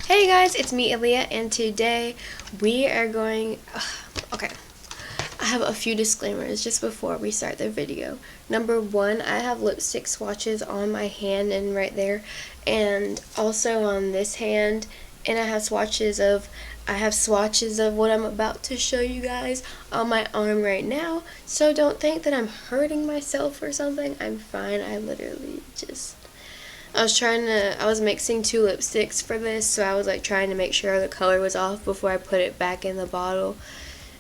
Hey guys, it's me Aliyah, and today we are going, okay, I have a few disclaimers just before we start the video. Number one, I have lipstick swatches on my hand and right there, and also on this hand, and I have swatches of what I'm about to show you guys on my arm right now, so don't think that I'm hurting myself or something. I'm fine. I literally just, I was mixing two lipsticks for this, so I was like trying to make sure the color was off before I put it back in the bottle.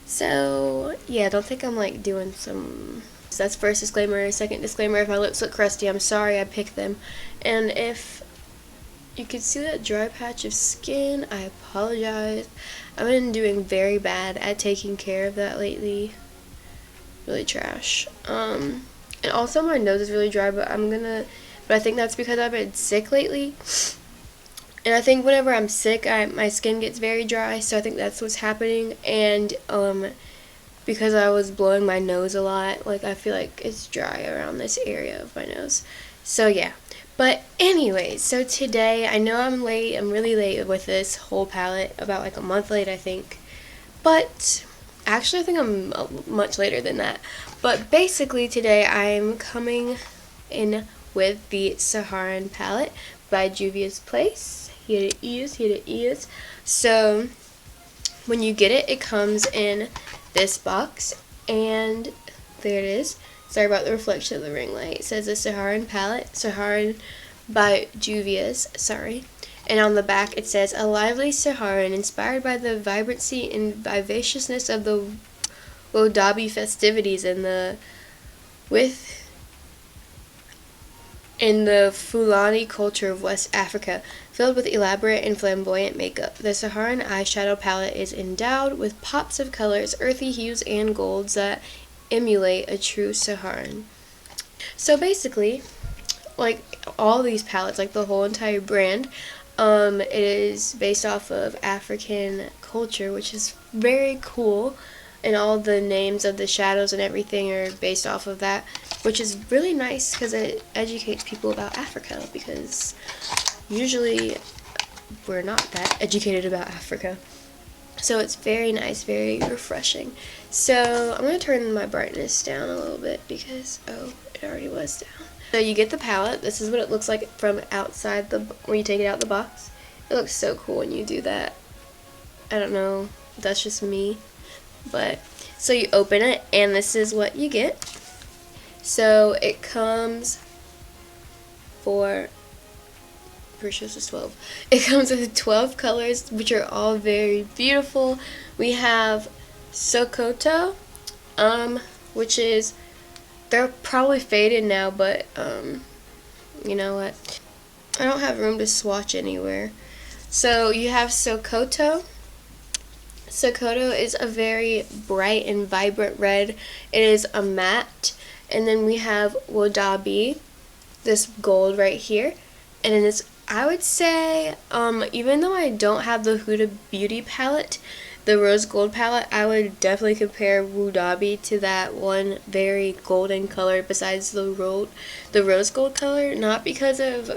So yeah, don't think I'm like doing some. So that's first disclaimer. Second disclaimer, if my lips look crusty, I'm sorry, I picked them. And if you can see that dry patch of skin, I apologize. I've been doing very bad at taking care of that lately. Really trash. And also my nose is really dry, but I think that's because I've been sick lately. And I think whenever I'm sick, my skin gets very dry, so I think that's what's happening. And because I was blowing my nose a lot, like I feel like it's dry around this area of my nose. So yeah. But anyways, so today, I know I'm late, I'm really late with this whole palette, about like a month late I think. But actually I think I'm much later than that. But basically today I'm coming in with the SAHARAN palette by JUVIAS Place. Here it is. So when you get it, it comes in this box, and there it is. Sorry about the reflection of the ring light. It says the SAHARAN palette, SAHARAN by JUVIAS, sorry. And on the back it says, a lively SAHARAN inspired by the vibrancy and vivaciousness of the Wodabi festivities in the Fulani culture of West Africa, filled with elaborate and flamboyant makeup. The SAHARAN eyeshadow palette is endowed with pops of colors, earthy hues, and golds that emulate a true SAHARAN. So basically, like all these palettes, like the whole entire brand, it is based off of African culture, which is very cool, and all the names of the shadows and everything are based off of that, which is really nice because it educates people about Africa, because usually we're not that educated about Africa. So it's very nice, very refreshing. So I'm going to turn my brightness down a little bit because, oh, it already was down. So you get the palette. This is what it looks like from outside when you take it out the box. It looks so cool when you do that. I don't know, that's just me. But so you open it, and this is what you get. So it comes pretty sure this is 12. It comes with 12 colors, which are all very beautiful. We have Sokoto, which is, they're probably faded now, but you know what? I don't have room to swatch anywhere. So you have Sokoto. Sokoto is a very bright and vibrant red. It is a matte. And then we have Wodabi, this gold right here. And then it's, I would say, even though I don't have the Huda Beauty palette, the rose gold palette, I would definitely compare Wodabi to that one very golden color besides the rose gold color. Not because of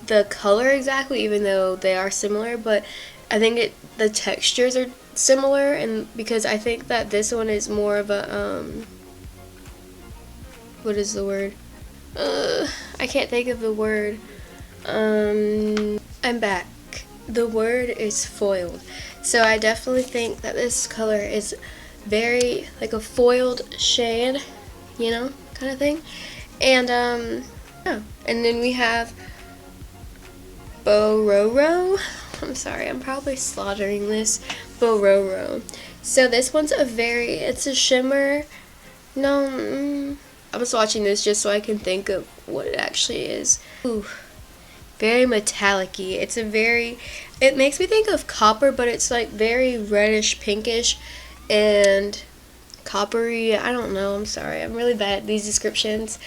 the color exactly, even though they are similar, but I think the textures are similar, and because I think that this one is more of a what is the word? I can't think of the word. I'm back. The word is foiled. So I definitely think that this color is very like a foiled shade, you know, kind of thing. And yeah. And then we have Bororo. I'm sorry, I'm probably slaughtering this. Bororo. So this one's it's a shimmer. No, I was watching this just so I can think of what it actually is. Ooh, very metallic-y. It makes me think of copper, but it's like very reddish pinkish and coppery. I don't know, I'm sorry. I'm really bad at these descriptions.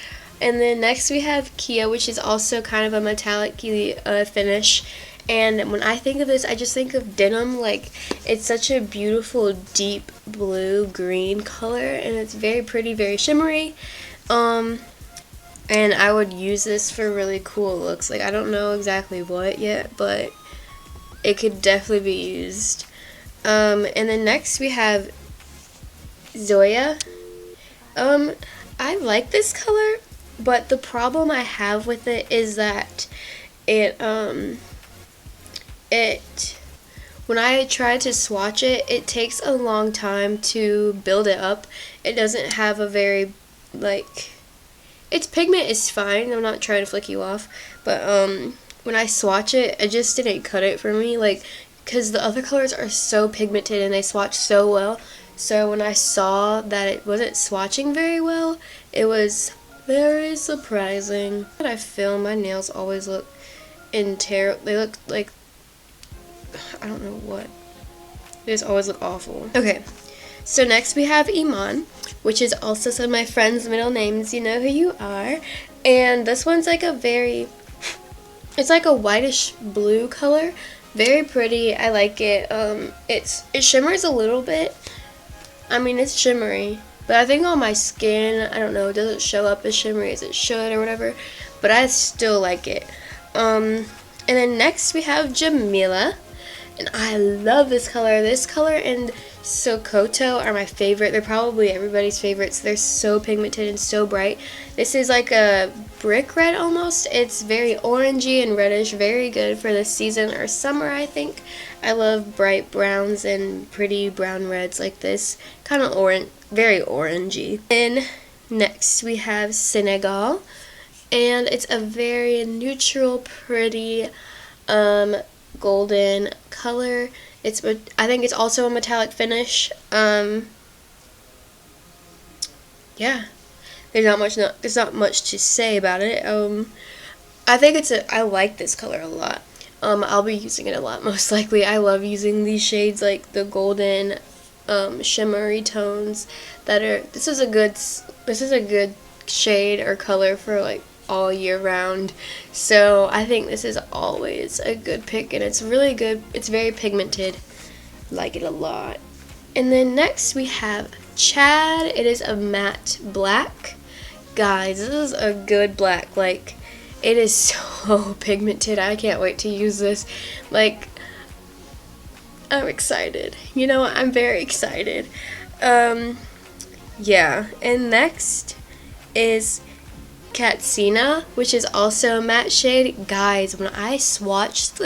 And then next we have Kia, which is also kind of a metallic-y finish. And when I think of this, I just think of denim. Like, it's such a beautiful deep blue green color, and it's very pretty, very shimmery. and I would use this for really cool looks. Like, I don't know exactly what yet, but it could definitely be used. And then next we have Zoya. I like this color, but the problem I have with it is that it when I try to swatch it, it takes a long time to build it up. It doesn't have a very, like, its pigment is fine. I'm not trying to flick you off, but when I swatch it, it just didn't cut it for me, like, because the other colors are so pigmented and they swatch so well. So when I saw that it wasn't swatching very well, it was very surprising. When I film, my nails always look they look like, I don't know what. They just always look awful. Okay, so next we have Iman, which is also some of my friends' middle names. You know who you are. And this one's like it's like a whitish blue color. Very pretty. I like it. It shimmers a little bit. I mean, it's shimmery, but I think on my skin, I don't know, it doesn't show up as shimmery as it should or whatever, but I still like it. And then next we have Jamila, and I love this color. This color and Sokoto are my favorite. They're probably everybody's favorites. They're so pigmented and so bright. This is like a brick red almost. It's very orangey and reddish, very good for this season or summer, I think. I love bright browns and pretty brown reds like this. Kind of orange, very orangey. Then next we have Senegal, and it's a very neutral, pretty golden color. I think it's also a metallic finish. Yeah, there's not much to say about it. I think I like this color a lot. I'll be using it a lot, most likely. I love using these shades, like the golden, shimmery tones this is a good shade or color for like all year round. So I think this is always a good pick, and it's really good. It's very pigmented. Like it a lot. And then next we have Chad. It is a matte black. Guys, this is a good black. Like, it is so pigmented. I can't wait to use this. Like, I'm excited. You know what? I'm very excited. Yeah. And next is Katsina, which is also a matte shade. Guys, when I swatched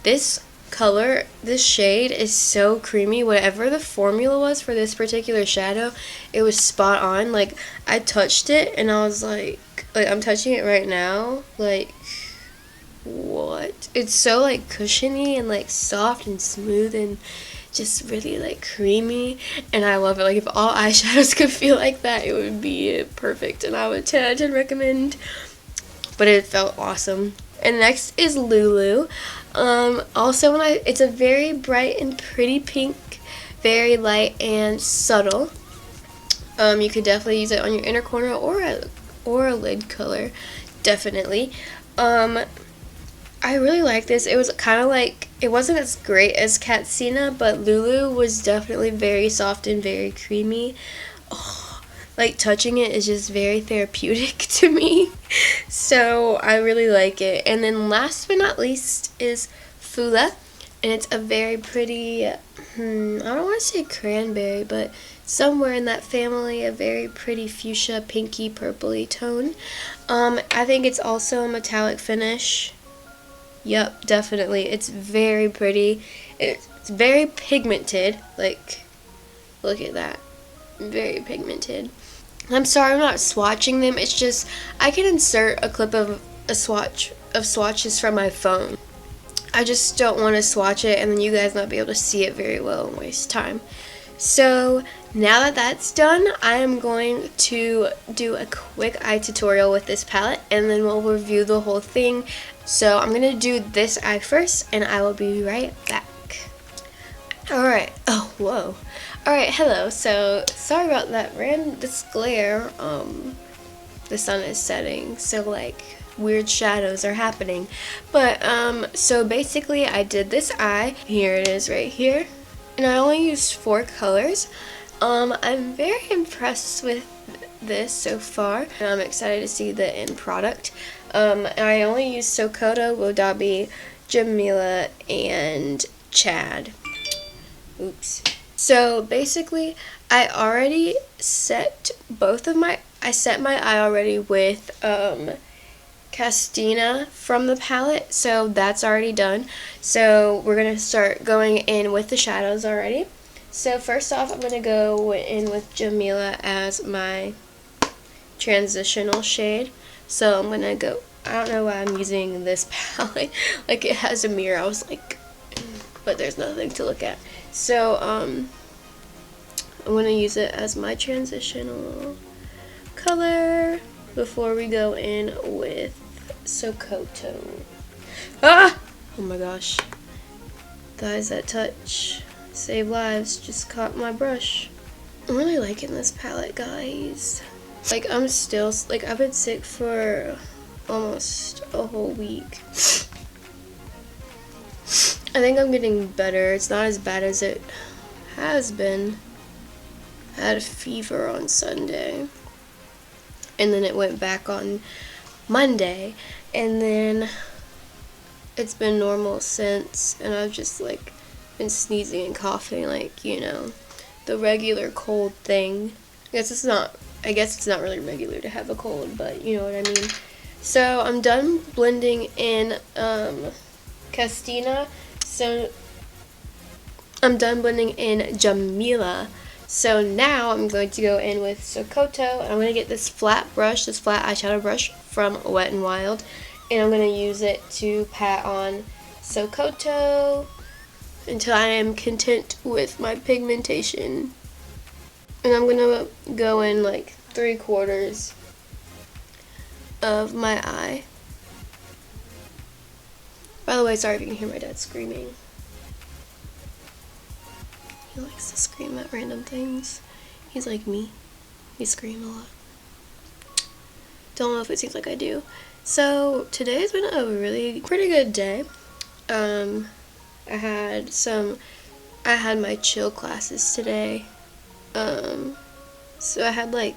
this color, this shade is so creamy. Whatever the formula was for this particular shadow, it was spot on. Like, I touched it and I was like I'm touching it right now. Like, what? It's so like cushiony and like soft and smooth and just really like creamy, and I love it. Like, if all eyeshadows could feel like that, it would be perfect, and I would 10 out of 10 recommend. But it felt awesome. And next is Lulu. Also, it's a very bright and pretty pink, very light and subtle. You could definitely use it on your inner corner or a lid color, definitely. I really like this. It was kind of like, it wasn't as great as Katsina, but Lulu was definitely very soft and very creamy. Oh, like, touching it is just very therapeutic to me. So I really like it. And then last but not least is Fula, and it's a very pretty, I don't want to say cranberry, but somewhere in that family, a very pretty fuchsia, pinky, purpley tone. I think it's also a metallic finish. Yep, definitely. It's very pretty. It's very pigmented. Like, look at that. Very pigmented. I'm sorry I'm not swatching them. It's just, I can insert a clip of swatches from my phone. I just don't want to swatch it and then you guys not be able to see it very well and waste time. So now that that's done, I am going to do a quick eye tutorial with this palette, and then we'll review the whole thing. So I'm going to do this eye first, and I will be right back. Alright, oh, whoa. Alright, hello. So, sorry about that this glare. The sun is setting, so like, weird shadows are happening. But, so basically I did this eye. Here it is right here. And I only used 4 colors. I'm very impressed with this so far, and I'm excited to see the end product. I only use Sokoto, Wodabi, Jamila, and Chad. Oops. So basically, I already set I set my eye already with Castina from the palette, so that's already done. So we're going to start going in with the shadows already. So first off, I'm going to go in with Jamila as my transitional shade. So I'm going to go, I don't know why I'm using this palette, like it has a mirror. I was like, but there's nothing to look at. So I'm going to use it as my transitional color before we go in with Sokoto. Ah! Oh my gosh. Guys, that touch save lives. Just caught my brush. I'm really liking this palette, guys. Like, I'm still, like, I've been sick for almost a whole week. I think I'm getting better. It's not as bad as it has been. I had a fever on Sunday, and then it went back on Monday, and then it's been normal since, and I've just like been sneezing and coughing, like, you know, the regular cold thing. I guess it's not really regular to have a cold, but you know what I mean. So I'm done blending in Castina, so I'm done blending in Jamila. So now I'm going to go in with Sokoto, and I'm going to get this flat brush, this flat eyeshadow brush from Wet n Wild, and I'm going to use it to pat on Sokoto until I am content with my pigmentation. And I'm going to go in like 3/4 of my eye. By the way, sorry if you can hear my dad screaming. He likes to scream at random things. He's like me. He screams a lot. Don't know if it seems like I do. So today's been a really pretty good day. I had my chill classes today. So I had like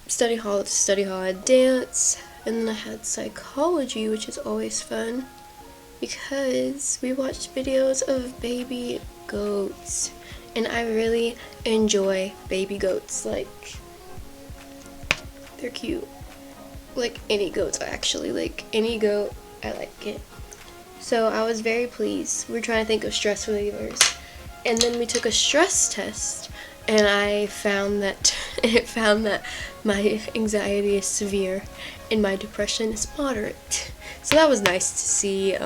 study hall, I had dance, and then I had psychology, which is always fun because we watched videos of baby goats, and I really enjoy baby goats. Like, they're cute. Like any goats, actually. Like any goat, I like it. So I was very pleased. We were trying to think of stress relievers, and then we took a stress test, and I found that it found that my anxiety is severe and my depression is moderate. So that was nice to see.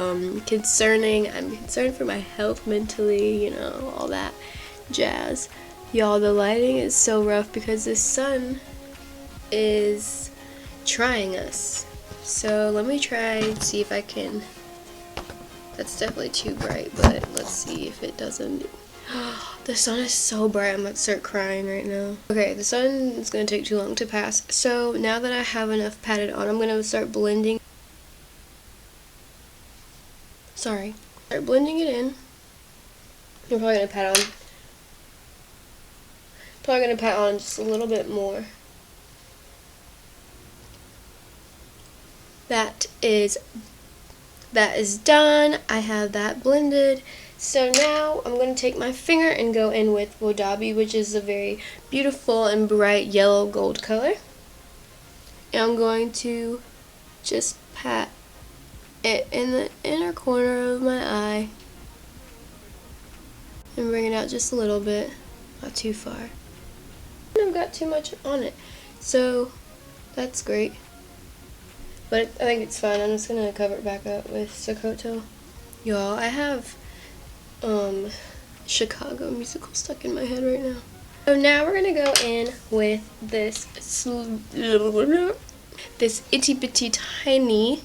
Concerning. I'm concerned for my health mentally, you know, all that jazz. Y'all, the lighting is so rough because the sun is trying us. So let me try and see if I can. That's definitely too bright, but let's see if it doesn't. The sun is so bright, I'm about to start crying right now. Okay, the sun is going to take too long to pass. So now that I have enough patted on, I'm going to start blending. Start blending it in. I'm probably going to pat on. Probably going to pat on just a little bit more. That is done. I have that blended. So now I'm going to take my finger and go in with Wodabi, which is a very beautiful and bright yellow gold color. And I'm going to just pat it in the inner corner of my eye and bring it out just a little bit, not too far. I've got too much on it, so that's great. But I think it's fine. I'm just going to cover it back up with Sokoto. Y'all, I have Chicago musical stuck in my head right now. So now we're going to go in with this itty bitty tiny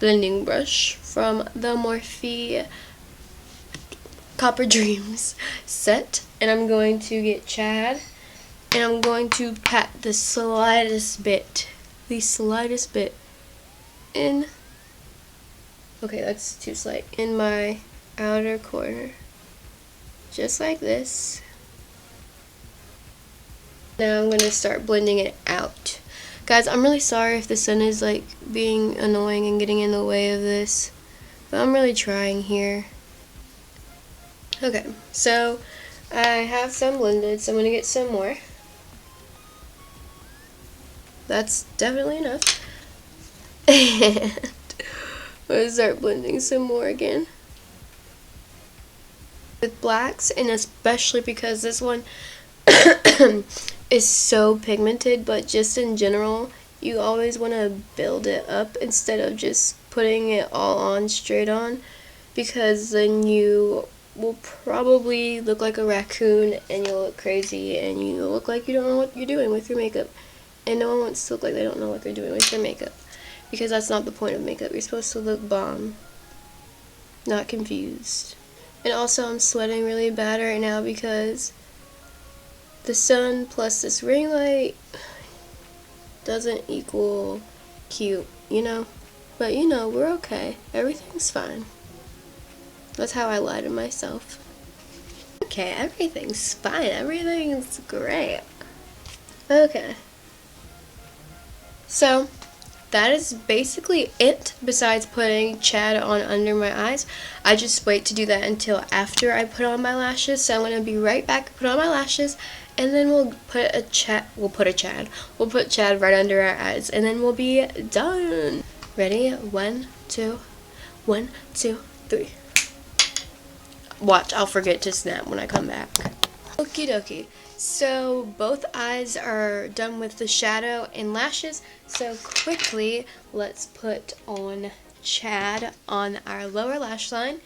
blending brush from the Morphe Copper Dreams set. And I'm going to get Chad, and I'm going to pat the slightest bit in, okay, that's too slight, in my outer corner, just like this. Now I'm going to start blending it out. Guys, I'm really sorry if the sun is like being annoying and getting in the way of this, but I'm really trying here. Okay, so I have some blended, so I'm going to get some more. That's definitely enough. And I'm going to start blending some more again with blacks, and especially because this one is so pigmented, but just in general, you always want to build it up instead of just putting it all on straight on, because then you will probably look like a raccoon and you'll look crazy and you look like you don't know what you're doing with your makeup, and no one wants to look like they don't know what they're doing with their makeup, because that's not the point of makeup. You're supposed to look bomb, not confused. And also, I'm sweating really bad right now because the sun plus this ring light doesn't equal cute, you know? But you know, we're okay. Everything's fine. That's how I lie to myself. Okay, everything's fine. Everything's great. Okay. So, that is basically it besides putting Chad on under my eyes. I just wait to do that until after I put on my lashes. So I'm going to be right back, put on my lashes, and then we'll put Chad right under our eyes, and then we'll be done. Ready? 1, 2, 1, 2, 3. Watch, I'll forget to snap when I come back. Okie dokie. So both eyes are done with the shadow and lashes. So quickly, let's put on Chad on our lower lash line,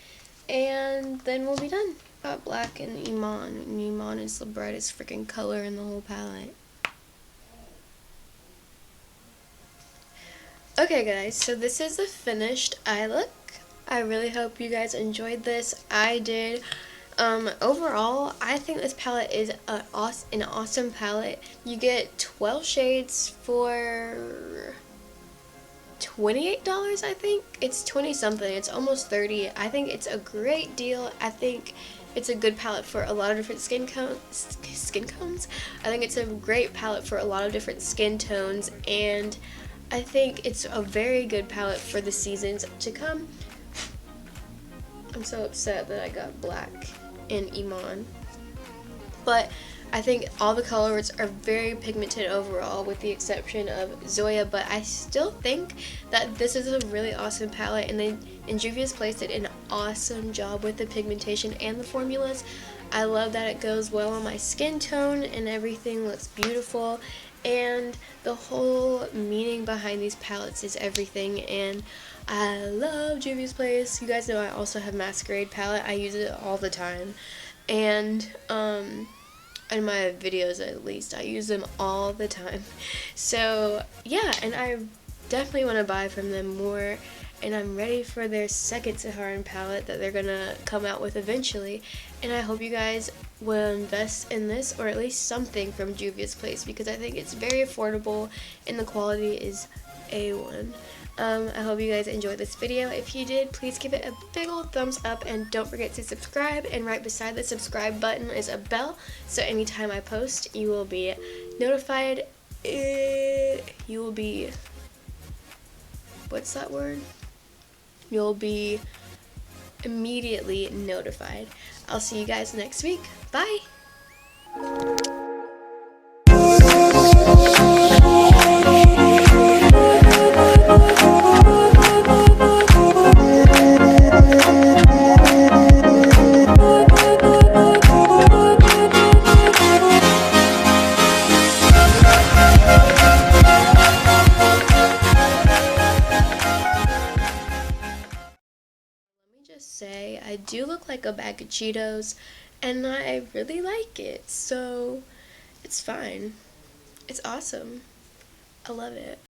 and then we'll be done. Got black and Iman. And Iman is the brightest freaking color in the whole palette. Okay guys, so this is the finished eye look. I really hope you guys enjoyed this. I did. Overall, I think this palette is an awesome palette. You get 12 shades for $28, I think. It's 20 something. It's almost 30. I think it's a great deal. I think it's a good palette for a lot of different skin tones. I think it's a great palette for a lot of different skin tones, and I think it's a very good palette for the seasons to come. I'm so upset that I got black in Iman, but I think all the colors are very pigmented overall, with the exception of Zoya. But I still think that this is a really awesome palette, and JUVIAS placed it an awesome job with the pigmentation and the formulas. I love that it goes well on my skin tone, and everything looks beautiful, and the whole meaning behind these palettes is everything. And I love JUVIAS Place. You guys know I also have Masquerade palette. I use it all the time, and in my videos at least, I use them all the time. So yeah, and I definitely want to buy from them more, and I'm ready for their second SAHARAN palette that they're gonna come out with eventually. And I hope you guys will invest in this, or at least something from JUVIAS Place, because I think it's very affordable and the quality is A1. I hope you guys enjoyed this video. If you did, please give it a big old thumbs up, and don't forget to subscribe. And right beside the subscribe button is a bell, so anytime I post, you will be notified. You will be, what's that word? You'll be immediately notified. I'll see you guys next week. Bye! Say I do look like a bag of Cheetos, and I really like it, so it's fine. It's awesome. I love it.